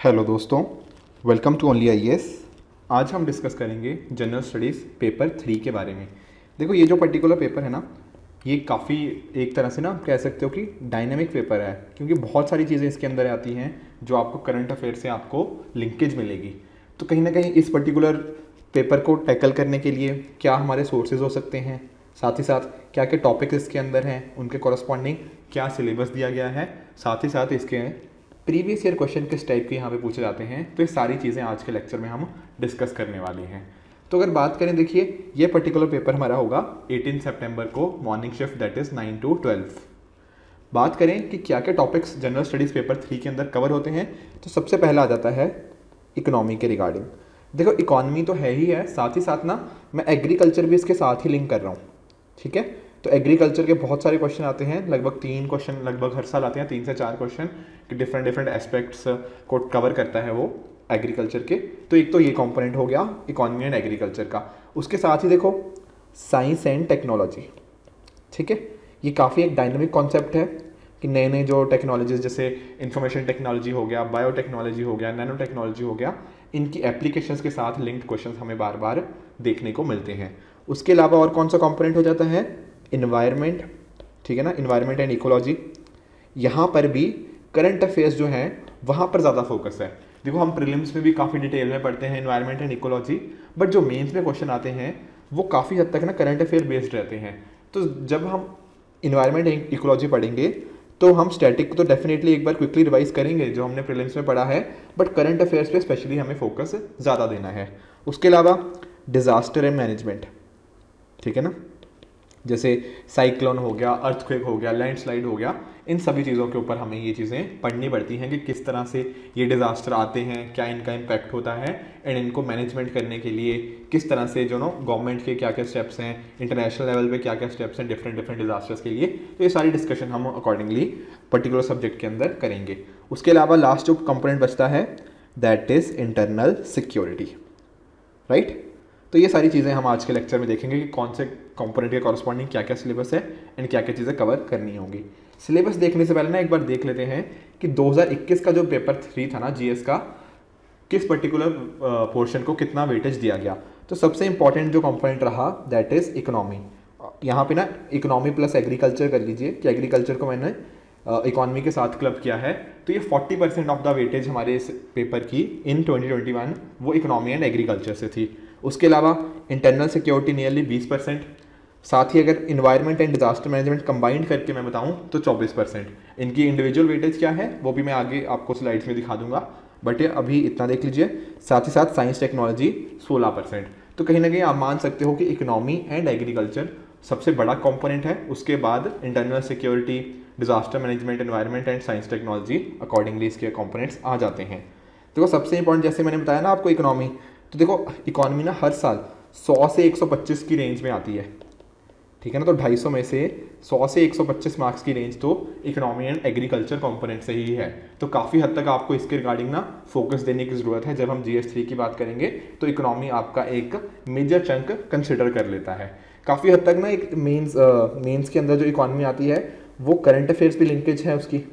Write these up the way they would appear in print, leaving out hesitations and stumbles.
Hello दोस्तों, welcome to only IAS. आज हम डिस्कस करेंगे जनरल स्टडीज़ पेपर 3 के बारे में। देखो, ये जो पर्टिकुलर पेपर है ना, ये काफ़ी एक तरह से ना कह सकते हो कि डायनेमिक पेपर है, क्योंकि बहुत सारी चीज़ें इसके अंदर आती हैं जो आपको करंट अफेयर से आपको लिंकेज मिलेगी। तो कहीं ना कहीं इस पर्टिकुलर पेपर को टैकल करने के लिए क्या हमारे सोर्सेज हो सकते हैं, साथ ही साथ क्या क्या टॉपिक्स इसके अंदर हैं, उनके कॉरस्पॉन्डिंग क्या सिलेबस दिया गया है, साथ ही साथ इसके प्रीवियस ईयर क्वेश्चन किस टाइप के यहाँ पे पूछे जाते हैं। तो ये सारी चीज़ें आज के लेक्चर में हम डिस्कस करने वाले हैं। तो अगर बात करें, देखिए ये पर्टिकुलर पेपर हमारा होगा 18 सितंबर को, morning shift, that is 9 to 12। बात करें कि क्या क्या टॉपिक्स जनरल स्टडीज़ पेपर 3 के अंदर कवर होते हैं, तो सबसे पहला आ जाता है इकोनॉमी के रिगार्डिंग। देखो, इकॉनमी तो है ही है, साथ ही साथ ना मैं एग्रीकल्चर भी इसके साथ ही लिंक कर रहा हूँ। ठीक है, तो एग्रीकल्चर के बहुत सारे क्वेश्चन आते हैं, लगभग 3 क्वेश्चन लगभग हर साल आते हैं, 3 से 4 क्वेश्चन कि डिफरेंट डिफरेंट एस्पेक्ट्स को कवर करता है वो एग्रीकल्चर के। तो एक तो ये कंपोनेंट हो गया इकॉनमी एंड एग्रीकल्चर का। उसके साथ ही देखो साइंस एंड टेक्नोलॉजी। ठीक है, ये काफ़ी एक डायनामिक कॉन्सेप्ट है कि नए नए जो टेक्नोलॉजीज जैसे इंफॉर्मेशन टेक्नोलॉजी हो गया, बायोटेक्नोलॉजी हो गया, नैनो टेक्नोलॉजी हो गया, इनकी एप्लीकेशंस के साथ लिंक्ड क्वेश्चंस हमें बार बार देखने को मिलते हैं। उसके अलावा और कौन सा कंपोनेंट हो जाता है, इन्वायरमेंट। ठीक है ना, इन्वायरमेंट एंड इकोलॉजी। यहाँ पर भी करंट अफेयर्स जो हैं वहाँ पर ज़्यादा फोकस है। देखो, हम प्रीलिम्स में भी काफ़ी डिटेल में पढ़ते हैं इन्वायरमेंट एंड इकोलॉजी, बट जो मेंस में क्वेश्चन आते हैं वो काफ़ी हद तक ना करंट अफेयर बेस्ड रहते हैं। तो जब हम इन्वायरमेंट एंड इकोलॉजी पढ़ेंगे तो हम स्टैटिक को तो डेफिनेटली एक बार क्विकली रिवाइज करेंगे जो हमने प्रीलिम्स में पढ़ा है, बट करंट अफेयर्स पे स्पेशली हमें फोकस ज़्यादा देना है। उसके अलावा डिज़ास्टर एंड मैनेजमेंट, ठीक है ना, जैसे साइक्लोन हो गया, अर्थक्वेक हो गया, लैंडस्लाइड हो गया, इन सभी चीज़ों के ऊपर हमें ये चीज़ें पढ़नी पड़ती हैं कि किस तरह से ये डिज़ास्टर आते हैं, क्या इनका इम्पैक्ट होता है, एंड इनको मैनेजमेंट करने के लिए किस तरह से जो नो गवर्नमेंट के क्या क्या स्टेप्स हैं, इंटरनेशनल लेवल पे क्या क्या स्टेप्स हैं डिफरेंट डिफरेंट डिजास्टर्स के लिए। तो ये सारी डिस्कशन हम अकॉर्डिंगली पर्टिकुलर सब्जेक्ट के अंदर करेंगे। उसके अलावा लास्ट जो कंपोनेंट बचता है that is internal security, right. तो ये सारी चीज़ें हम आज के लेक्चर में देखेंगे कि कौन से कंपोनेंट के कॉरस्पॉन्डिंग क्या क्या सिलेबस है एंड क्या क्या चीज़ें कवर करनी होंगी। सिलेबस देखने से पहले ना एक बार देख लेते हैं कि 2021 का जो पेपर 3 था ना जीएस का, किस पर्टिकुलर पोर्शन को कितना वेटेज दिया गया। तो सबसे इंपॉर्टेंट जो कंपोनेंट रहा दैट इज़ इकोनॉमी। यहाँ पे ना इकोनॉमी प्लस एग्रीकल्चर कर लीजिए कि एग्रीकल्चर को मैंने इकॉनमी के साथ क्लब किया है। तो ये 40% ऑफ द वेटेज हमारे इस पेपर की इन 2021 वो इकोनॉमी एंड एग्रीकल्चर से थी। उसके अलावा इंटरनल सिक्योरिटी नियरली 20%, साथ ही अगर environment and disaster management combined करके मैं बताऊं तो 24%। इनकी इंडिविजुअल वेटेज क्या है वो भी मैं आगे आपको स्लाइड्स में दिखा दूंगा, बट ये अभी इतना देख लीजिए। साथ ही साथ साइंस टेक्नोलॉजी 16%। तो कहीं ना कहीं आप मान सकते हो कि इकोनॉमी एंड एग्रीकल्चर सबसे बड़ा कंपोनेंट है। उसके बाद internal security, disaster management, environment and science technology accordingly इसके कंपोनेंट्स आ जाते हैं। देखो, सबसे इंपॉर्टेंट जैसे मैंने बताया ना आपको इकोनॉमी, तो देखो इकोनॉमी ना हर साल 100 से 125 की रेंज में आती है। ठीक है ना, तो 250 में से 100 से 125 मार्क्स की रेंज तो इकोनॉमी एंड एग्रीकल्चर कंपोनेंट से ही है। तो काफ़ी हद तक आपको इसके रिगार्डिंग ना फोकस देने की ज़रूरत है। जब हम GS3 की बात करेंगे तो इकोनॉमी आपका एक मेजर चंक कंसिडर कर लेता है। काफ़ी हद तक ना एक मेंस के अंदर जो इकोनॉमी आती है वो करंट अफेयर्स भी लिंकेज है उसकी।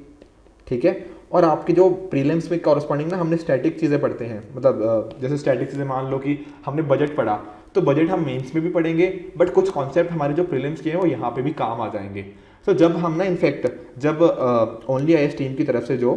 ठीक है, और आपकी जो प्रीलिम्स में कॉरस्पॉन्डिंग ना हमने स्टैटिक चीज़ें पढ़ते हैं, मतलब जैसे स्टैटिक चीज़ें मान लो कि हमने बजट पढ़ा, तो बजट हम मेंस में भी पढ़ेंगे, बट कुछ कॉन्सेप्ट हमारे जो प्रीलिम्स के हैं वो यहाँ पे भी काम आ जाएंगे। तो जब हम ना इनफैक्ट जब ओनली आईएएस टीम की तरफ से जो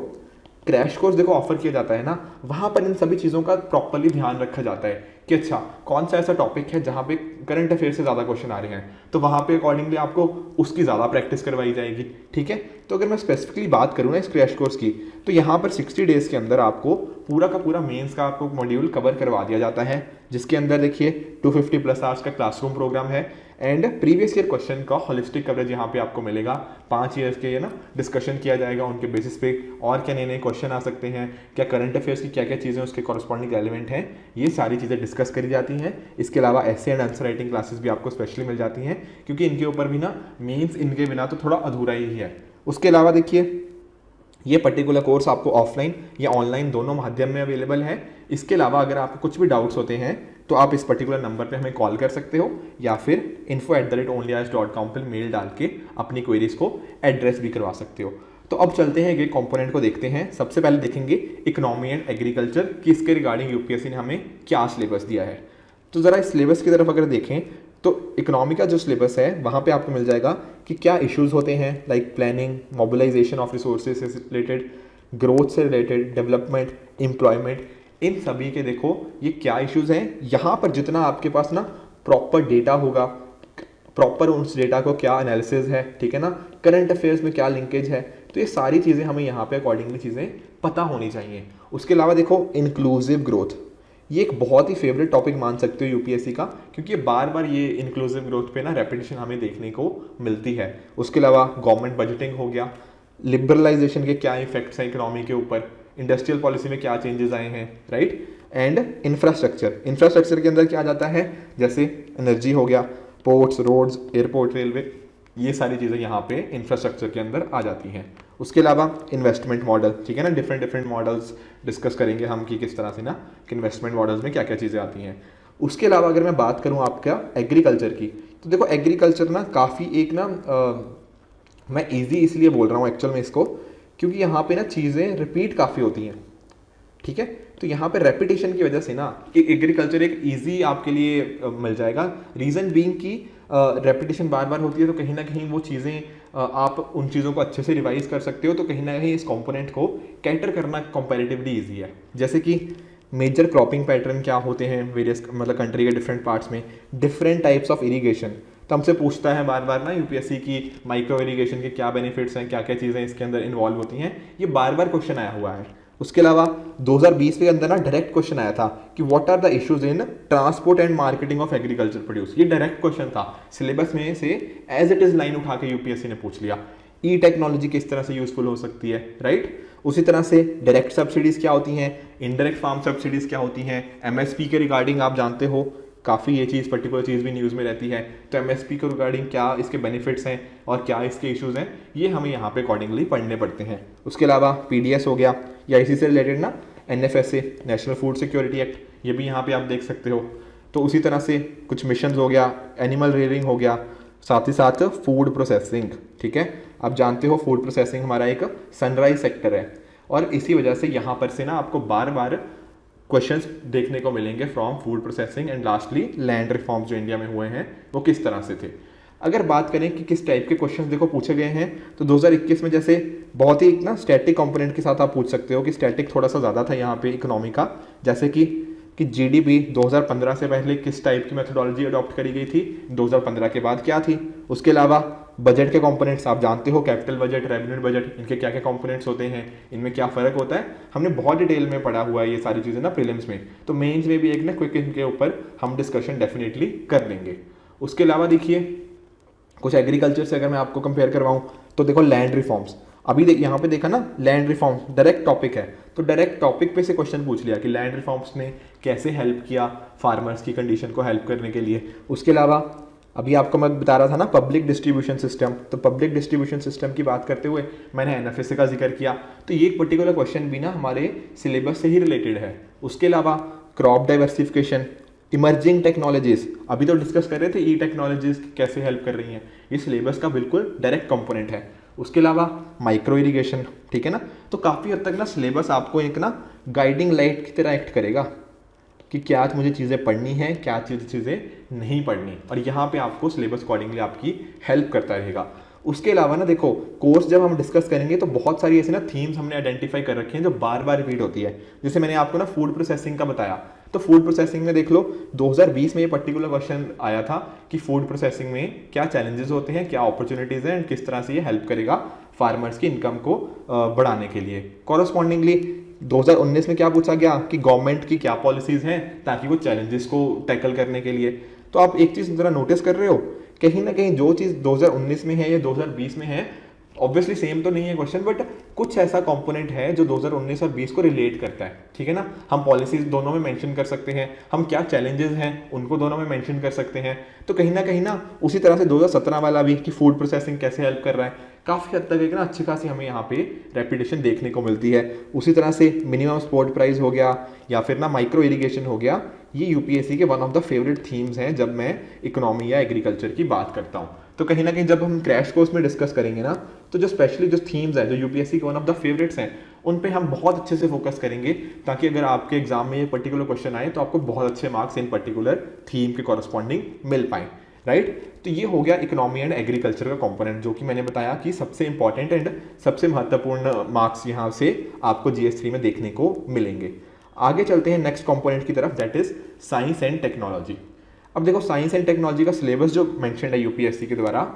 क्रैश कोर्स देखो ऑफर किया जाता है ना, वहाँ पर इन सभी चीज़ों का प्रॉपरली ध्यान रखा जाता है कि अच्छा कौन सा ऐसा टॉपिक है जहाँ पे करंट अफेयर से ज़्यादा क्वेश्चन आ रहे हैं, तो वहाँ पे अकॉर्डिंगली आपको उसकी ज़्यादा प्रैक्टिस करवाई जाएगी। ठीक है, तो अगर मैं स्पेसिफिकली बात करूँ ना इस क्रैश कोर्स की, तो यहाँ पर 60 डेज़ के अंदर आपको पूरा का पूरा मेंस का आपको मॉड्यूल कवर करवा दिया जाता है, जिसके अंदर देखिए 250+ आवर्स का क्लासरूम प्रोग्राम है एंड प्रीवियस ईयर क्वेश्चन का होलिस्टिक कवरेज यहाँ पे आपको मिलेगा। 5 ईयर्स के ना डिस्कशन किया जाएगा उनके बेसिस पे, और क्या नए नए क्वेश्चन आ सकते हैं, क्या करंट अफेयर्स की क्या क्या चीज़ें उसके कॉरस्पॉन्डिंग रेलिवेंट हैं, ये सारी चीज़ें डिस्कस करी जाती हैं। इसके अलावा ऐसे एंड आंसर राइटिंग क्लासेस भी आपको स्पेशली मिल जाती हैं, क्योंकि इनके ऊपर भी ना मीन्स इनके बिना तो थोड़ा अधूरा ही है। उसके अलावा देखिए ये पर्टिकुलर कोर्स आपको ऑफलाइन या ऑनलाइन दोनों माध्यम में अवेलेबल है। इसके अलावा अगर आपको कुछ भी डाउट्स होते हैं तो आप इस पर्टिकुलर नंबर पे हमें कॉल कर सकते हो, या फिर info@onlyis.com पर मेल डाल के अपनी क्वेरीज को एड्रेस भी करवा सकते हो। तो अब चलते हैं एक कंपोनेंट को देखते हैं। सबसे पहले देखेंगे इकोनॉमी एंड एग्रीकल्चर कि इसके रिगार्डिंग यूपीएससी ने हमें क्या सिलेबस दिया है। तो ज़रा इस सिलेबस की तरफ अगर देखें तो इकोनॉमी का जो सिलेबस है वहाँ पे आपको मिल जाएगा कि क्या इश्यूज होते हैं, like planning, mobilisation of resources से रिलेटेड, ग्रोथ से रिलेटेड, डेवलपमेंट, एम्प्लॉयमेंट, इन सभी के देखो ये क्या इश्यूज हैं। यहाँ पर जितना आपके पास ना प्रॉपर डेटा होगा, प्रॉपर उस डेटा को क्या एनालिसिस है, ठीक है ना, करंट अफेयर्स में क्या लिंकेज है, तो ये सारी चीज़ें हमें यहाँ पे अकॉर्डिंगली चीज़ें पता होनी चाहिए। उसके अलावा देखो इंक्लूसिव ग्रोथ, ये एक बहुत ही फेवरेट टॉपिक मान सकते हो यूपीएससी का, क्योंकि बार बार ये इंक्लूसिव ग्रोथ पे ना रेपिटेशन हमें देखने को मिलती है। उसके अलावा गवर्नमेंट बजटिंग हो गया, लिबरलाइजेशन के क्या इफेक्ट्स हैं इकोनॉमी के ऊपर, इंडस्ट्रियल पॉलिसी में क्या चेंजेस आए हैं, राइट, एंड इंफ्रास्ट्रक्चर के अंदर क्या आ जाता है, जैसे एनर्जी हो गया, पोर्ट्स, रोड्स, एयरपोर्ट, रेलवे, ये सारी चीज़ें यहाँ पे इंफ्रास्ट्रक्चर के अंदर आ जाती हैं। उसके अलावा इन्वेस्टमेंट मॉडल, ठीक है ना, डिफरेंट मॉडल्स डिस्कस करेंगे हम कि किस तरह से ना कि इन्वेस्टमेंट मॉडल्स में क्या क्या चीज़ें आती हैं। उसके अलावा अगर मैं बात करूँ आपका एग्रीकल्चर की, तो देखो एग्रीकल्चर ना काफ़ी एक ना मैं ईजी इसलिए बोल रहा हूँ एक्चुअल में इसको, क्योंकि यहाँ पे ना चीज़ें रिपीट काफ़ी होती हैं, ठीक है। तो यहाँ पे रेपिटेशन की वजह से ना कि एग्रीकल्चर एक इजी आपके लिए मिल जाएगा। रीज़न बीइंग कि रेपिटेशन बार बार होती है, तो कहीं ना कहीं वो चीज़ें आप उन चीज़ों को अच्छे से रिवाइज कर सकते हो, तो कहीं ना कहीं इस कंपोनेंट को कैटर करना कंपैरेटिवली इजी है। जैसे कि मेजर क्रॉपिंग पैटर्न क्या होते हैं वेरियस मतलब कंट्री के डिफरेंट पार्ट्स में, डिफरेंट टाइप्स ऑफ इरीगेशन, तो हमसे पूछता है बार बार ना यूपीएससी की माइक्रो इरीगेशन के क्या बेनिफिट्स हैं, क्या क्या चीज़ें इसके अंदर इन्वॉल्व होती हैं, ये बार बार क्वेश्चन आया हुआ है। उसके अलावा 2020 के अंदर ना डायरेक्ट क्वेश्चन आया था कि what are the issues in transport and marketing of agriculture produce, ये डायरेक्ट क्वेश्चन था सिलेबस में से, एज इट इज लाइन उठा के यूपीएससी ने पूछ लिया। ई टेक्नोलॉजी किस तरह से यूजफुल हो सकती है, राइट। उसी तरह से डायरेक्ट सब्सिडीज क्या होती हैं, इनडायरेक्ट फार्म सब्सिडीज क्या होती हैं, एमएसपी के रिगार्डिंग आप जानते हो काफ़ी ये चीज़ पर्टिकुलर चीज़ भी न्यूज़ में रहती है, तो एमएसपी के रिगार्डिंग क्या इसके बेनिफिट्स हैं और क्या इसके इश्यूज़ हैं, ये हमें यहाँ पे अकॉर्डिंगली पढ़ने पड़ते हैं। उसके अलावा पीडीएस हो गया या इसी से रिलेटेड ना NFSA, national food security act, ये भी यहाँ पे आप देख सकते हो। तो उसी तरह से कुछ मिशन हो गया, एनिमल रेयरिंग हो गया, साथ ही साथ फूड प्रोसेसिंग, ठीक है। आप जानते हो फूड प्रोसेसिंग हमारा एक सनराइज सेक्टर है, और इसी वजह से यहाँ पर से ना आपको बार बार क्वेश्चंस देखने को मिलेंगे from food processing and lastly land reforms जो इंडिया में हुए हैं वो किस तरह से थे। अगर बात करें कि किस टाइप के क्वेश्चंस देखो पूछे गए हैं, तो 2021 में जैसे बहुत ही ना स्टैटिक कंपोनेंट के साथ आप पूछ सकते हो कि स्टैटिक थोड़ा सा ज़्यादा था यहाँ पे इकोनॉमी का, जैसे कि जीडीपी 2015 से पहले किस टाइप की मेथोडोलॉजी अडॉप्ट करी गई थी, 2015 के बाद क्या थी। उसके अलावा बजट के कंपोनेंट्स आप जानते हो, कैपिटल बजट, रेवेन्यू बजट, इनके क्या क्या कंपोनेंट्स होते हैं, इनमें क्या फ़र्क होता है, हमने बहुत डिटेल में पढ़ा हुआ है ये सारी चीज़ें ना प्रीलिम्स में, तो मेंस में भी एक ना क्विक इनके ऊपर हम डिस्कशन डेफिनेटली कर लेंगे। उसके अलावा देखिए कुछ एग्रीकल्चर से अगर मैं आपको कंपेयर करवाऊँ तो देखो लैंड रिफॉर्म्स, अभी यहाँ पे देखा ना लैंड रिफॉर्म्स डायरेक्ट टॉपिक है, तो डायरेक्ट टॉपिक पे से क्वेश्चन पूछ लिया कि लैंड रिफॉर्म्स ने कैसे हेल्प किया फार्मर्स की कंडीशन को हेल्प करने के लिए। उसके अलावा अभी आपको मैं बता रहा था ना पब्लिक डिस्ट्रीब्यूशन सिस्टम, तो पब्लिक डिस्ट्रीब्यूशन सिस्टम की बात करते हुए मैंने एनएफएसए का जिक्र किया, तो ये एक पर्टिकुलर क्वेश्चन भी ना हमारे सिलेबस से ही रिलेटेड है। उसके अलावा क्रॉप डाइवर्सिफिकेशन, इमर्जिंग टेक्नोलॉजीज, अभी तो डिस्कस कर रहे थे ई टेक्नोलॉजीज कैसे हेल्प कर रही हैं, ये सिलेबस का बिल्कुल डायरेक्ट कंपोनेंट है। उसके अलावा माइक्रो इरिगेशन, ठीक है ना, तो काफ़ी हद तक ना सिलेबस आपको एक ना गाइडिंग लाइट की तरह एक्ट करेगा कि क्या मुझे चीज़ें पढ़नी है, क्या चीज़ें नहीं पढ़नी, और यहाँ पे आपको सिलेबस अकॉर्डिंगली आपकी हेल्प करता रहेगा। उसके अलावा ना देखो कोर्स जब हम डिस्कस करेंगे तो बहुत सारी ऐसे ना थीम्स हमने आइडेंटिफाई कर रखी हैं जो बार बार रिपीट होती है। जैसे मैंने आपको ना फूड प्रोसेसिंग का बताया, तो फूड प्रोसेसिंग में देख लो 2020 में ये पर्टिकुलर क्वेश्चन आया था कि फूड प्रोसेसिंग में क्या चैलेंजेस होते हैं, क्या अपॉर्चुनिटीज़ हैं, किस तरह से ये हेल्प करेगा फार्मर्स की इनकम को बढ़ाने के लिए। कॉरस्पॉन्डिंगली 2019 में क्या पूछा गया कि गवर्नमेंट की क्या पॉलिसीज़ हैं ताकि वो चैलेंजेस को टैकल करने के लिए। तो आप एक चीज़ ज़रा नोटिस कर रहे हो, कहीं ना कहीं जो चीज़ 2019 में है या 2020 में है, ऑब्वियसली सेम तो नहीं है क्वेश्चन, बट कुछ ऐसा कंपोनेंट है जो 2019 और 20 को रिलेट करता है, ठीक है ना। हम पॉलिसीज दोनों में मेंशन कर सकते हैं, हम क्या चैलेंजेस हैं उनको दोनों में मेंशन कर सकते हैं। तो कहीं ना उसी तरह से 2017 वाला भी कि फूड प्रोसेसिंग कैसे हेल्प कर रहा है, काफ़ी हद तक एक ना अच्छी खासी हमें यहाँ पे रेपिटेशन देखने को मिलती है। उसी तरह से मिनिमम सपोर्ट प्राइस हो गया या फिर ना माइक्रो इरिगेशन हो गया, ये यूपीएससी के one of the favourite themes हैं जब मैं इकोनॉमी या एग्रीकल्चर की बात करता हूँ। तो कहीं ना कहीं जब हम क्रैश कोर्स में डिस्कस करेंगे ना, तो जो स्पेशली जो थीम्स हैं जो यूपीएससी के वन ऑफ द फेवरेट्स हैं, उन पे हम बहुत अच्छे से फोकस करेंगे, ताकि अगर आपके एग्जाम में ये पर्टिकुलर क्वेश्चन आए तो आपको बहुत अच्छे मार्क्स इन पर्टिकुलर थीम के कॉरस्पॉन्डिंग मिल पाए, राइट। तो ये हो गया इकोनॉमी एंड एग्रीकल्चर का कंपोनेंट, जो कि मैंने बताया कि सबसे इंपॉर्टेंट एंड सबसे महत्वपूर्ण मार्क्स यहाँ से आपको जीएस 3 में देखने को मिलेंगे। आगे चलते हैं नेक्स्ट कंपोनेंट की तरफ, that is science and technology. अब देखो साइंस एंड टेक्नोलॉजी का सिलेबस जो मेंशन है यूपीएससी के द्वारा,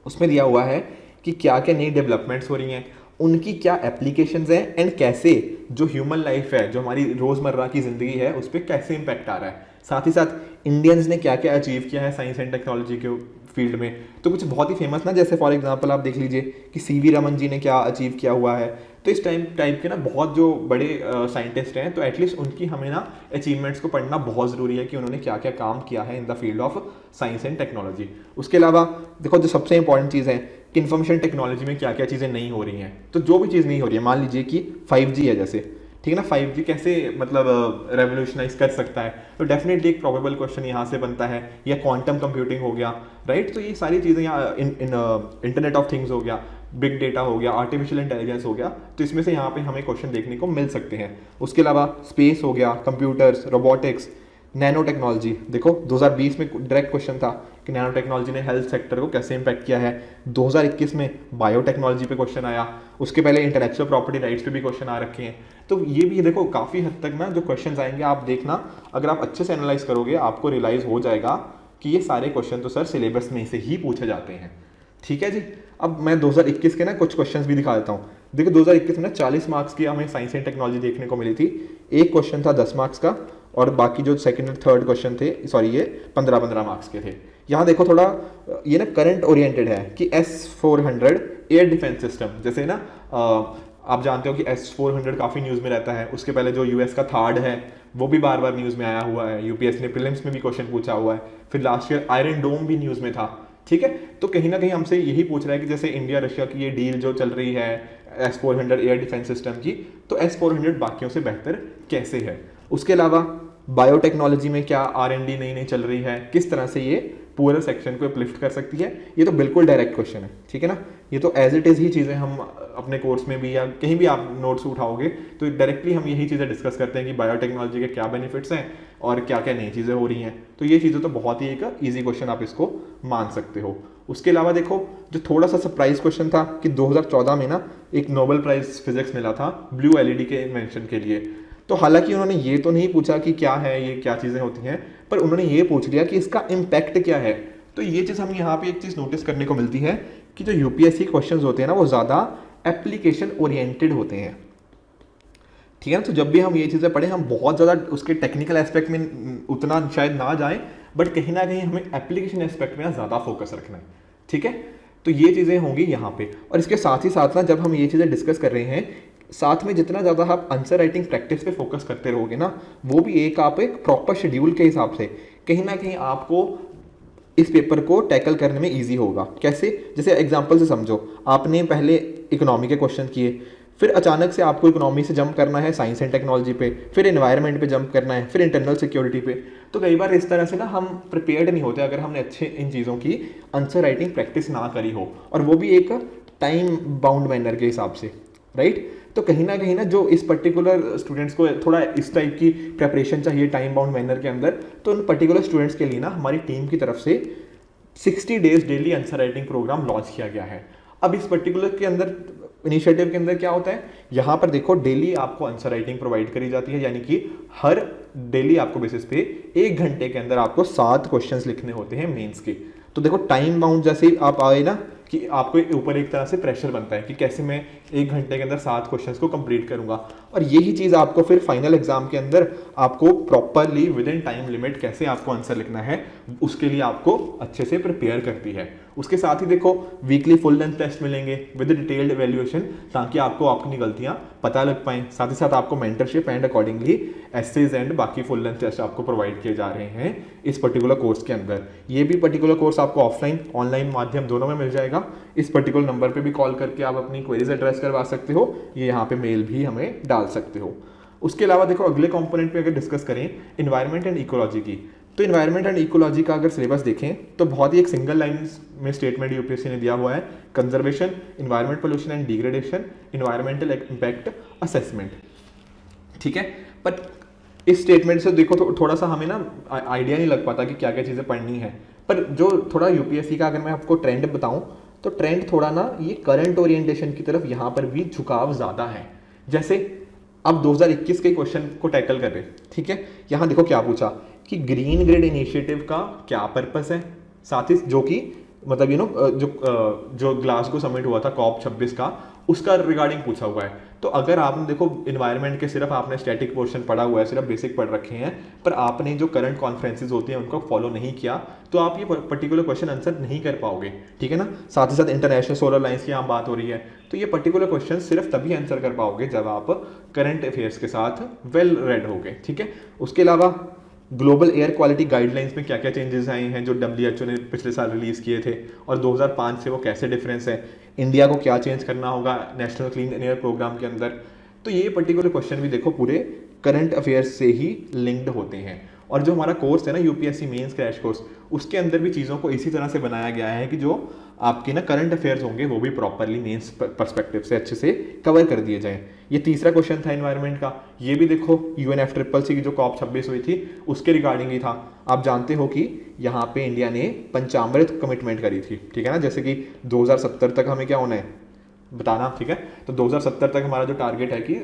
उसमें दिया हुआ है कि क्या क्या नई डेवलपमेंट्स हो रही हैं, उनकी क्या एप्लीकेशंस हैं, एंड कैसे जो ह्यूमन लाइफ है, जो हमारी रोज़मर्रा की ज़िंदगी है, उस पर कैसे इम्पैक्ट आ रहा है। साथ ही साथ इंडियंस ने क्या क्या अचीव किया है साइंस एंड टेक्नोलॉजी के फील्ड में। तो कुछ बहुत ही फेमस ना, जैसे फॉर एग्जांपल आप देख लीजिए कि सीवी रमन जी ने क्या अचीव किया हुआ है। तो इस टाइप के ना बहुत जो बड़े साइंटिस्ट हैं, तो एटलीस्ट उनकी हमें ना अचीवमेंट्स को पढ़ना बहुत ज़रूरी है कि उन्होंने क्या क्या काम किया है in the field of science and technology. उसके अलावा देखो जो सबसे इंपॉर्टेंट चीज़ है कि इन्फॉर्मेशन टेक्नोलॉजी में क्या क्या चीज़ें नहीं हो रही हैं। तो जो भी चीज़ नहीं हो रही है, मान लीजिए कि 5G है जैसे, ठीक है ना, 5G कैसे मतलब रेवोल्यूशनाइज कर सकता है, तो डेफिनेटली एक प्रोबेबल क्वेश्चन यहाँ से बनता है। या क्वांटम कंप्यूटिंग हो गया, राइट। तो ये सारी चीज़ें यहाँ इंटरनेट ऑफ थिंग्स हो गया, बिग डेटा हो गया, आर्टिफिशियल इंटेलिजेंस हो गया, तो इसमें से यहाँ पे हमें क्वेश्चन देखने को मिल सकते हैं। उसके अलावा स्पेस हो गया, कंप्यूटर्स, रोबोटिक्स, नैनो टेक्नोलॉजी। देखो 2020 में डायरेक्ट क्वेश्चन था कि नैनो टेक्नोलॉजी ने हेल्थ सेक्टर को कैसे इंपैक्ट किया है। 2021 में बायोटेक्नोलॉजी पे क्वेश्चन आया। उसके पहले इंटेलेक्चुअल प्रॉपर्टी राइट्स पे भी क्वेश्चन आ रखे हैं। तो ये भी देखो काफ़ी हद तक ना जो क्वेश्चन आएंगे, आप देखना अगर आप अच्छे से एनालाइज करोगे, आपको रियलाइज हो जाएगा कि ये सारे क्वेश्चन तो सर सिलेबस में से ही पूछे जाते हैं, ठीक है जी। अब मैं 2021 के ना कुछ क्वेश्चंस भी दिखा देता हूँ। देखो 2021 में ना 40 मार्क्स की हमें साइंस एंड टेक्नोलॉजी देखने को मिली थी। एक क्वेश्चन था 10 मार्क्स का, और बाकी जो सेकंड और थर्ड क्वेश्चन थे, सॉरी, ये 15-15 मार्क्स के थे। यहाँ देखो थोड़ा ये ना करंट ओरिएंटेड है कि S-400 एयर डिफेंस सिस्टम, जैसे ना आप जानते हो कि S-400 काफ़ी न्यूज़ में रहता है। उसके पहले जो यूएस का थार्ड है वो भी बार बार न्यूज़ में आया हुआ है, यूपीएस ने प्रीलिम्स में भी क्वेश्चन पूछा हुआ है। फिर लास्ट ईयर आयरन डोम भी न्यूज़ में था, ठीक है। तो कहीं ना कहीं हमसे यही पूछ रहा है कि जैसे इंडिया रशिया की ये डील जो चल रही है S-400 एयर डिफेंस सिस्टम की, तो S-400 बाकियों से बेहतर कैसे है। उसके अलावा बायोटेक्नोलॉजी में क्या R&D नई नई चल रही है, किस तरह से ये पूरे सेक्शन को अपलिफ्ट कर सकती है। ये तो बिल्कुल डायरेक्ट क्वेश्चन है, ठीक है ना। ये तो एज इट इज़ ही चीज़ें हम अपने कोर्स में भी या कहीं भी आप नोट्स उठाओगे तो डायरेक्टली हम यही चीज़ें डिस्कस करते हैं कि बायोटेक्नोलॉजी के क्या बेनिफिट्स हैं और क्या क्या नई चीज़ें हो रही हैं। तो ये चीज़ें तो बहुत ही एक ईजी क्वेश्चन आप इसको मान सकते हो। उसके अलावा देखो जो थोड़ा सा सरप्राइज क्वेश्चन था कि 2014 में ना एक नोबेल प्राइज फिजिक्स मिला था ब्लू एलईडी के इन्वेंशन के लिए। तो हालांकि उन्होंने ये तो नहीं पूछा कि क्या है ये, क्या चीज़ें होती हैं, पर उन्होंने ये पूछ लिया कि इसका इम्पैक्ट क्या है। तो ये चीज़ हम यहाँ पे एक चीज़ नोटिस करने को मिलती है कि जो यूपीएससी क्वेश्चंस होते हैं ना वो ज़्यादा एप्लीकेशन ओरिएंटेड होते हैं, ठीक है ना। तो जब भी हम ये चीज़ें पढ़ें, हम बहुत ज़्यादा उसके टेक्निकल एस्पेक्ट में उतना शायद ना जाएं, बट कहीं ना कहीं हमें एप्लीकेशन एस्पेक्ट में ज़्यादा फोकस रखना है, ठीक है। तो ये चीज़ें होंगी यहाँ पे। और इसके साथ ही साथ ना जब हम ये चीज़ें डिस्कस कर रहे हैं, साथ में जितना ज़्यादा आप आंसर राइटिंग प्रैक्टिस पे फोकस करते रहोगे ना, वो भी एक आप एक प्रॉपर शेड्यूल के हिसाब से कहीं ना कहीं आपको इस पेपर को टैकल करने में इजी होगा। कैसे, जैसे एग्जांपल से समझो, आपने पहले इकोनॉमी के क्वेश्चन किए, फिर अचानक से आपको इकोनॉमी से जंप करना है साइंस एंड टेक्नोलॉजी पे, फिर एनवायरनमेंट पे जंप करना है, फिर इंटरनल सिक्योरिटी पे। तो कई बार इस तरह से ना हम प्रिपेयर्ड नहीं होते अगर हमने अच्छे इन चीज़ों की आंसर राइटिंग प्रैक्टिस ना करी हो, और वो भी एक टाइम बाउंड मैनर के हिसाब से, राइट। तो कहीं ना जो इस पर्टिकुलर स्टूडेंट्स को थोड़ा इस टाइप की प्रेपरेशन चाहिए टाइम बाउंड मैनर के अंदर, तो उन पर्टिकुलर स्टूडेंट्स के लिए ना हमारी टीम की तरफ से 60 days daily answer writing programme launch किया गया है। अब इस पर्टिकुलर के अंदर इनिशिएटिव के अंदर क्या होता है, यहाँ पर देखो डेली आपको आंसर राइटिंग प्रोवाइड करी जाती है, यानी कि हर डेली आपको बेसिस पे 1 घंटे के अंदर आपको 7 क्वेश्चंस लिखने होते हैं मेंस के। तो देखो टाइम बाउंड जैसे ही आप आए ना कि आपको ऊपर एक तरह से प्रेशर बनता है कि कैसे मैं 1 घंटे के अंदर 7 क्वेश्चंस को कंप्लीट करूंगा, और यही चीज़ आपको फिर फाइनल एग्जाम के अंदर आपको properly with in time limit कैसे आपको आंसर लिखना है उसके लिए आपको अच्छे से प्रिपेयर करती है। उसके साथ ही देखो वीकली फुल लेंथ टेस्ट मिलेंगे विद डिटेल्ड एवेल्यूएशन, ताकि आपको अपनी गलतियां पता लग पाएं। साथ ही साथ आपको mentorship and accordingly essays and बाकी फुल लेंथ टेस्ट आपको प्रोवाइड किए जा रहे हैं इस पर्टिकुलर कोर्स के अंदर। ये भी पर्टिकुलर कोर्स आपको ऑफलाइन ऑनलाइन माध्यम दोनों में मिल जाएगा। इस पर्टिकुलर नंबर पे भी कॉल करके आप अपनी क्वेरीज एड्रेस करवा सकते हो, ये यहाँ पे मेल भी हमें डाल सकते हो। उसके अलावा देखो अगले कंपोनेंट पे अगर डिस्कस करें एनवायरनमेंट एंड इकोलॉजी की, तो इन्वायरमेंट एंड इकोलॉजी का अगर सिलेबस देखें तो बहुत ही एक सिंगल लाइन में स्टेटमेंट यूपीएससी ने दिया हुआ है, conservation, environment pollution and degradation, environmental impact assessment. ठीक है, पर इस स्टेटमेंट से देखो तो थोड़ा सा हमें ना आइडिया नहीं लग पाता कि क्या क्या चीज़ें पढ़नी है। पर जो थोड़ा यूपीएससी का अगर मैं आपको ट्रेंड बताऊं तो ट्रेंड थोड़ा ना ये करंट ओरिएंटेशन की तरफ यहाँ पर भी झुकाव ज़्यादा है। जैसे अब 2021 के क्वेश्चन को टैकल कर रहे, ठीक है, यहाँ देखो क्या पूछा कि ग्रीन ग्रिड इनिशिएटिव का क्या पर्पस है, साथ ही जो कि मतलब जो ग्लासगो समिट हुआ था कॉप 26 का, उसका रिगार्डिंग पूछा हुआ है। तो अगर आपने देखो इन्वायरमेंट के सिर्फ आपने स्टैटिक पोर्शन पढ़ा हुआ है, सिर्फ बेसिक पढ़ रखे हैं, पर आपने जो करंट कॉन्फ्रेंसेज होती हैं उनको फॉलो नहीं किया, तो आप ये पर्टिकुलर क्वेश्चन आंसर नहीं कर पाओगे। ठीक है ना, साथ ही साथ इंटरनेशनल सोलर लाइन्स की यहाँ बात हो रही है, तो ये पर्टिकुलर क्वेश्चन सिर्फ तभी आंसर कर पाओगे जब आप करंट अफेयर्स के साथ वेल रेड होगे। ठीक है, उसके अलावा ग्लोबल एयर क्वालिटी गाइडलाइंस में क्या क्या चेंजेस आए हैं जो डब्ल्यूएचओ ने पिछले साल रिलीज़ किए थे, और 2005 से वो कैसे डिफरेंस है, इंडिया को क्या चेंज करना होगा नेशनल क्लीन एयर प्रोग्राम के अंदर। तो ये पर्टिकुलर क्वेश्चन भी देखो पूरे करंट अफेयर्स से ही लिंक्ड होते हैं। और जो हमारा कोर्स है ना यूपीएससी मेंस क्रैश कोर्स, उसके अंदर भी चीज़ों को इसी तरह से बनाया गया है कि जो आपके ना करंट अफेयर्स होंगे वो भी प्रॉपरली मेंस पर्सपेक्टिव से अच्छे से कवर कर दिए जाएं। ये तीसरा क्वेश्चन था एनवायरनमेंट का, ये भी देखो UNFCCC की जो कॉप 26 हुई थी उसके रिगार्डिंग ही था। आप जानते हो कि यहाँ पे इंडिया ने पंचामृत कमिटमेंट करी थी, ठीक है ना, जैसे कि 2070 तक हमें क्या होना है बताना। ठीक है, तो 2070 तक हमारा जो टारगेट है कि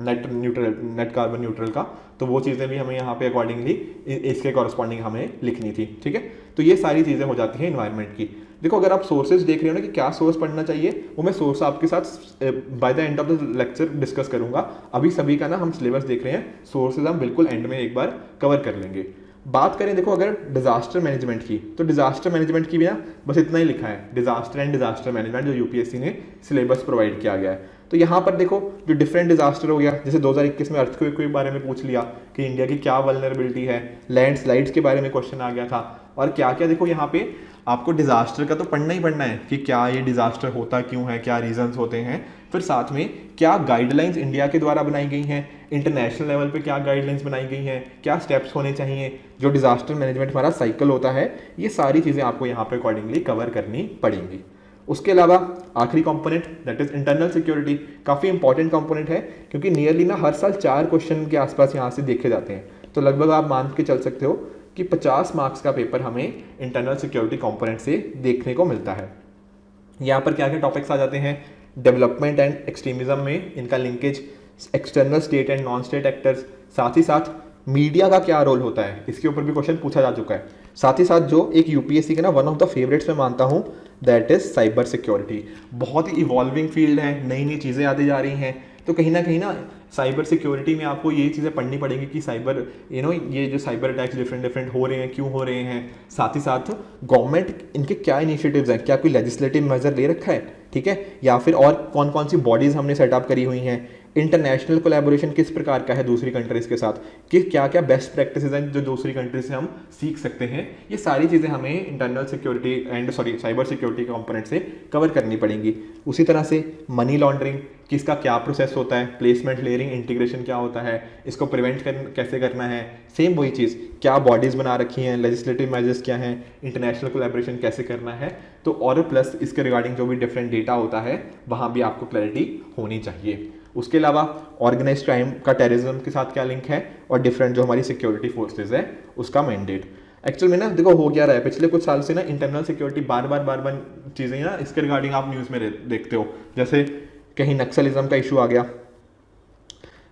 नेट कार्बन न्यूट्रल का, तो वो चीज़ें भी हमें यहाँ पे अकॉर्डिंगली इसके कॉरस्पॉन्डिंग हमें लिखनी थी। ठीक है, तो ये सारी चीज़ें हो जाती हैं इन्वायरमेंट की। देखो अगर आप सोर्सेज देख रहे हो ना कि क्या सोर्स पढ़ना चाहिए, वो मैं सोर्स आपके साथ by the end of the lecture discuss करूंगा। अभी सभी का ना हम सिलेबस देख रहे हैं, सोर्सेज हम बिल्कुल एंड में एक बार कवर कर लेंगे। बात करें देखो अगर डिजास्टर मैनेजमेंट की, तो डिजास्टर मैनेजमेंट की भी ना बस इतना ही लिखा है, डिजास्टर एंड डिजास्टर मैनेजमेंट, जो यूपीएससी ने सिलेबस प्रोवाइड किया गया है। तो यहाँ पर देखो जो डिफरेंट डिजास्टर हो गया, जैसे 2021 में अर्थक्वेक के बारे में पूछ लिया कि इंडिया की क्या वल्नरेबिलिटी है, लैंडस्लाइड्स के बारे में क्वेश्चन आ गया था, और क्या क्या देखो यहाँ पे आपको डिजास्टर का तो पढ़ना ही पढ़ना है कि क्या ये डिजास्टर होता क्यों है, क्या रीजंस होते हैं, फिर साथ में क्या गाइडलाइंस इंडिया के द्वारा बनाई गई हैं, इंटरनेशनल लेवल पे क्या गाइडलाइंस बनाई गई हैं, क्या स्टेप्स होने चाहिए, जो डिजास्टर मैनेजमेंट हमारा साइकिल होता है, ये सारी चीज़ें आपको यहाँ पे अकॉर्डिंगली कवर करनी पड़ेंगी। उसके अलावा आखिरी component that is internal security, काफ़ी इंपॉर्टेंट कंपोनेंट है क्योंकि नियरली ना हर साल 4 क्वेश्चन के आसपास यहाँ से देखे जाते हैं। तो लगभग आप मान के चल सकते हो कि 50 मार्क्स का पेपर हमें इंटरनल सिक्योरिटी कंपोनेंट से देखने को मिलता है। यहाँ पर क्या क्या टॉपिक्स आ जाते हैं, डेवलपमेंट एंड एक्सट्रीमिज्म में इनका linkage, external state and non state actors, साथ ही साथ मीडिया का क्या रोल होता है, इसके ऊपर भी क्वेश्चन पूछा जा चुका है। साथ ही साथ जो एक यूपीएससी के ना वन ऑफ द फेवरेट्स में मानता हूँ दैट इज साइबर सिक्योरिटी। बहुत ही इवॉल्विंग फील्ड है, नई नई चीज़ें आती जा रही हैं, तो कहीं ना साइबर सिक्योरिटी में आपको ये चीज़ें पढ़नी पड़ेगी कि साइबर ये जो साइबर अटैक्स डिफरेंट हो रहे हैं, क्यों हो रहे हैं, साथ ही साथ गवर्नमेंट इनके क्या इनिशिएटिव्स हैं, क्या कोई लेजिस्लेटिव मेजर ले रखा है, ठीक है, या फिर और कौन कौन सी बॉडीज़ हमने सेटअप करी हुई हैं, इंटरनेशनल कोलैबोरेशन किस प्रकार का है दूसरी कंट्रीज़ के साथ, कि क्या क्या बेस्ट प्रैक्टिसेस हैं जो दूसरी कंट्रीज से हम सीख सकते हैं। ये सारी चीज़ें हमें internal security and cyber security component से कवर करनी पड़ेंगी। उसी तरह से मनी लॉन्ड्रिंग, किसका क्या प्रोसेस होता है, प्लेसमेंट लेयरिंग इंटीग्रेशन क्या होता है, इसको प्रिवेंट कैसे करना है, सेम वही चीज़, क्या बॉडीज़ बना रखी हैं, लेजिस्लेटिव मेजर्स क्या हैं, इंटरनेशनल कोलैबोरेशन कैसे करना है, तो और प्लस इसके रिगार्डिंग जो भी डिफरेंट डेटा होता है वहाँ भी आपको क्लैरिटी होनी चाहिए। उसके अलावा ऑर्गेनाइज क्राइम का टेररिज्म के साथ क्या लिंक है, और डिफरेंट जो हमारी सिक्योरिटी फोर्सेज है उसका मैंडेट। एक्चुअल में ना देखो हो क्या रहा है, पिछले कुछ साल से ना इंटरनल सिक्योरिटी बार बार चीज़ें ना इसके रिगार्डिंग आप न्यूज़ में देखते हो, जैसे कहीं नक्सलिज्म का इशू आ गया,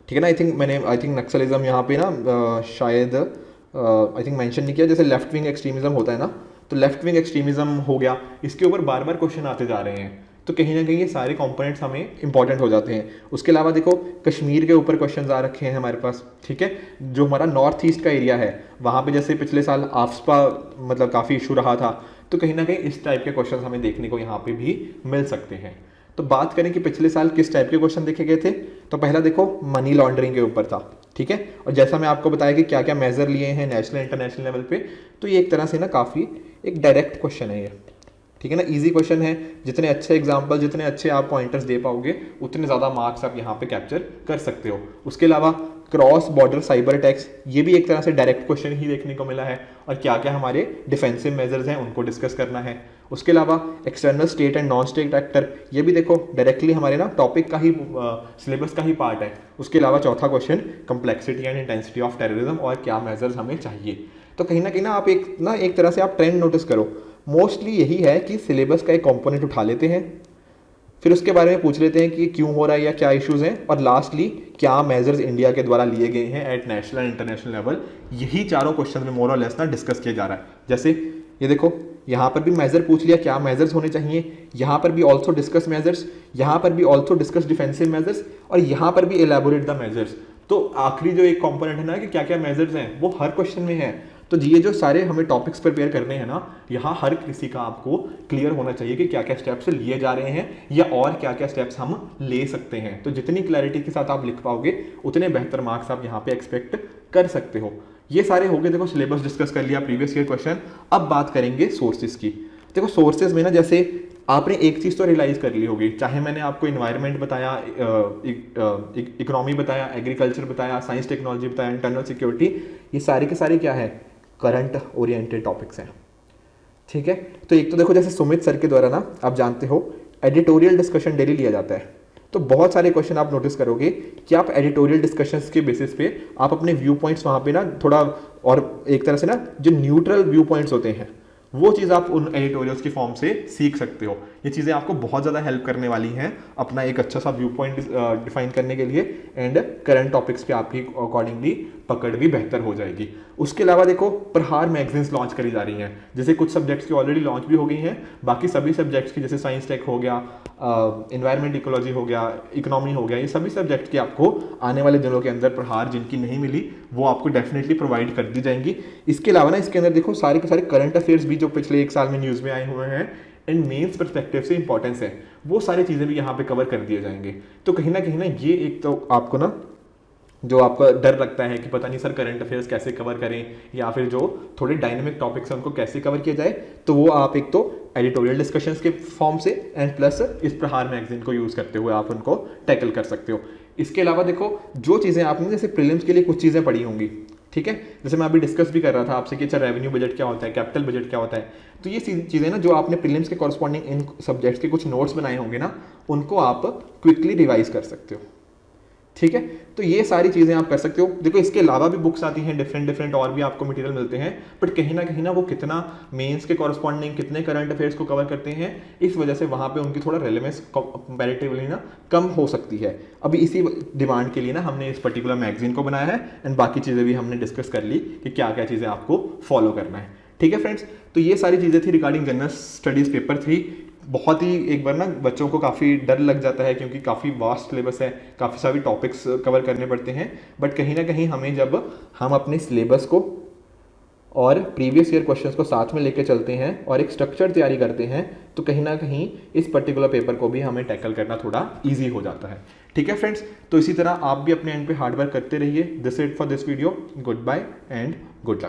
ठीक है ना, आई थिंक नक्सलिज्म यहाँ पे ना शायद आई थिंक मेंशन नहीं किया, जैसे लेफ्ट विंग एक्सट्रीमिज्म होता है ना, तो लेफ्ट विंग एक्सट्रीमिज्म हो गया, इसके ऊपर बार बार क्वेश्चन आते जा रहे हैं, तो कहीं ना कहीं ये सारे कंपोनेंट्स हमें इंपॉर्टेंट हो जाते हैं। उसके अलावा देखो कश्मीर के ऊपर क्वेश्चन आ रखे हैं हमारे पास, ठीक है, जो हमारा नॉर्थ ईस्ट का एरिया है वहाँ पे जैसे पिछले साल आफ्सपा मतलब काफ़ी इशू रहा था, तो कहीं ना कहीं इस टाइप के क्वेश्चन हमें देखने को यहाँ पे भी मिल सकते हैं। तो बात करें कि पिछले साल किस टाइप के क्वेश्चन देखे गए थे, तो पहला देखो मनी लॉन्ड्रिंग के ऊपर था, ठीक है, और जैसा मैं आपको बताया कि क्या क्या मेजर लिए हैं नेशनल इंटरनेशनल लेवल पे, तो ये एक तरह से ना काफ़ी एक डायरेक्ट क्वेश्चन है ये, ठीक है ना, इजी क्वेश्चन है, जितने अच्छे एग्जाम्पल, जितने अच्छे आप पॉइंटर्स दे पाओगे उतने ज़्यादा मार्क्स आप यहाँ पे कैप्चर कर सकते हो। उसके अलावा क्रॉस बॉर्डर साइबर अटैक्स, ये भी एक तरह से डायरेक्ट क्वेश्चन ही देखने को मिला है, और क्या क्या हमारे डिफेंसिव मेजर्स हैं उनको डिस्कस करना है। उसके अलावा external state and non state actor, ये भी देखो डायरेक्टली हमारे ना टॉपिक का ही सिलेबस का ही पार्ट है। उसके अलावा चौथा question complexity and intensity of terrorism, और क्या मेजर्स हमें चाहिए। तो कहीं ना आप एक तरह से आप ट्रेंड नोटिस करो, मोस्टली यही है कि सिलेबस का एक कंपोनेंट उठा लेते हैं, फिर उसके बारे में पूछ लेते हैं कि क्यों हो रहा है या क्या इश्यूज हैं, और लास्टली क्या मेजर्स इंडिया के द्वारा लिए गए हैं at national and international level. यही चारों क्वेश्चन में मोर और लेस ना डिस्कस किया जा रहा है। जैसे ये देखो, यहाँ पर भी मेजर पूछ लिया, क्या मेजर्स होने चाहिए, यहाँ पर भी ऑल्सो डिस्कस मेजर्स, यहाँ पर भी ऑल्सो डिस्कस डिफेंसिव मेजर्स, और यहाँ पर भी एलैबोरेट द मेजर्स। तो आखिरी जो एक कंपोनेंट है ना कि क्या क्या मेजर्स हैं, वो हर क्वेश्चन में है। तो ये जो सारे हमें टॉपिक्स प्रिपेयर करने हैं ना, यहाँ हर किसी का आपको क्लियर होना चाहिए कि क्या क्या स्टेप्स लिए जा रहे हैं या और क्या क्या स्टेप्स हम ले सकते हैं। तो जितनी क्लैरिटी के साथ आप लिख पाओगे उतने बेहतर मार्क्स आप यहाँ पे एक्सपेक्ट कर सकते हो। ये सारे हो गए, देखो सिलेबस डिस्कस कर लिया, प्रीवियस ईयर क्वेश्चन। अब बात करेंगे सोर्सेज की। देखो सोर्सेज में ना, जैसे आपने एक चीज़ तो रियलाइज कर ली होगी, चाहे मैंने आपको इन्वायरमेंट बताया, इकोनॉमी बताया, एग्रीकल्चर बताया, साइंस टेक्नोलॉजी बताया, इंटरनल सिक्योरिटी, ये सारे के सारे क्या है, करंट ओरिएंटेड टॉपिक्स हैं। ठीक है, तो एक तो देखो जैसे सुमित सर के द्वारा ना, आप जानते हो एडिटोरियल डिस्कशन डेली लिया जाता है। तो बहुत सारे क्वेश्चन आप नोटिस करोगे कि आप एडिटोरियल डिस्कशंस के बेसिस पे आप अपने व्यू पॉइंट्स वहाँ पे ना थोड़ा, और एक तरह से ना जो न्यूट्रल व्यू पॉइंट्स होते हैं वो चीज़ आप उन एडिटोरियल्स की फॉर्म से सीख सकते हो। ये चीज़ें आपको बहुत ज़्यादा हेल्प करने वाली हैं अपना एक अच्छा सा व्यू पॉइंट डिफाइन करने के लिए, एंड करंट टॉपिक्स पे आपकी अकॉर्डिंगली पकड़ भी बेहतर हो जाएगी। उसके अलावा देखो प्रहार मैगजीन्स लॉन्च करी जा रही हैं, जैसे कुछ सब्जेक्ट्स की ऑलरेडी लॉन्च भी हो गई हैं, बाकी सभी सब्जेक्ट्स की जैसे साइंस टेक हो गया, इन्वायरमेंट इकोलॉजी हो गया, इकोनॉमी हो गया, ये सभी सब्जेक्ट की आपको आने वाले दिनों के अंदर प्रहार जिनकी नहीं मिली वो आपको डेफिनेटली प्रोवाइड कर दी जाएंगी। इसके अलावा ना इसके अंदर देखो सारे के सारे करंट अफेयर्स भी जो पिछले एक साल में न्यूज़ में आए हुए हैं एंड मेंस पर्सपेक्टिव से इंपॉर्टेंस है, वो सारी चीज़ें भी यहाँ पे कवर कर दिए जाएंगे। तो कहीं ना ये एक तो आपको ना जो आपका डर लगता है कि पता नहीं सर करंट अफेयर्स कैसे कवर करें, या फिर जो थोड़े डायनेमिक टॉपिक्स हैं उनको कैसे कवर किया जाए, तो वो आप एक तो एडिटोरियल डिस्कशंस के फॉर्म से एंड प्लस इस प्रहार मैगजीन को यूज़ करते हुए आप उनको टैकल कर सकते हो। इसके अलावा देखो जो चीज़ें आपने जैसे प्रीलिम्स के लिए कुछ चीज़ें पढ़ी होंगी, ठीक है, जैसे मैं अभी डिस्कस भी कर रहा था आपसे कि अच्छा रेवेन्यू बजट क्या होता है, कैपिटल बजट क्या होता है, तो ये चीज़ें ना जो आपने प्रीलिम्स के कॉरस्पॉन्डिंग इन सब्जेक्ट्स के कुछ नोट्स बनाए होंगे ना, उनको आप क्विकली रिवाइज कर सकते हो। ठीक है, तो ये सारी चीज़ें आप कर सकते हो। देखो इसके अलावा भी बुक्स आती हैं डिफरेंट और भी आपको मटेरियल मिलते हैं, बट कहीं ना वो कितना मेंस के कॉरस्पॉन्डिंग कितने करंट अफेयर्स को कवर करते हैं, इस वजह से वहाँ पे उनकी थोड़ा रेलेवेंस कंपैरेटिवली ना कम हो सकती है। अभी इसी डिमांड के लिए ना हमने इस पर्टिकुलर मैगजीन को बनाया है, एंड बाकी चीज़ें भी हमने डिस्कस कर ली कि क्या क्या चीज़ें आपको फॉलो करना है। ठीक है फ्रेंड्स, तो ये सारी चीज़ें थी रिगार्डिंग जनरल स्टडीज़ पेपर 3। बहुत ही एक बार ना बच्चों को काफ़ी डर लग जाता है क्योंकि काफ़ी वास्ट सिलेबस है, काफ़ी सारे टॉपिक्स कवर करने पड़ते हैं, बट कहीं ना कहीं हमें जब हम अपने सिलेबस को और प्रीवियस ईयर क्वेश्चंस को साथ में लेकर चलते हैं और एक स्ट्रक्चर तैयारी करते हैं, तो कहीं ना कहीं इस पर्टिकुलर पेपर को भी हमें टैकल करना थोड़ा ईजी हो जाता है। ठीक है फ्रेंड्स, तो इसी तरह आप भी अपने एंड पे हार्डवर्क करते रहिए। This it for this video, good bye and good luck.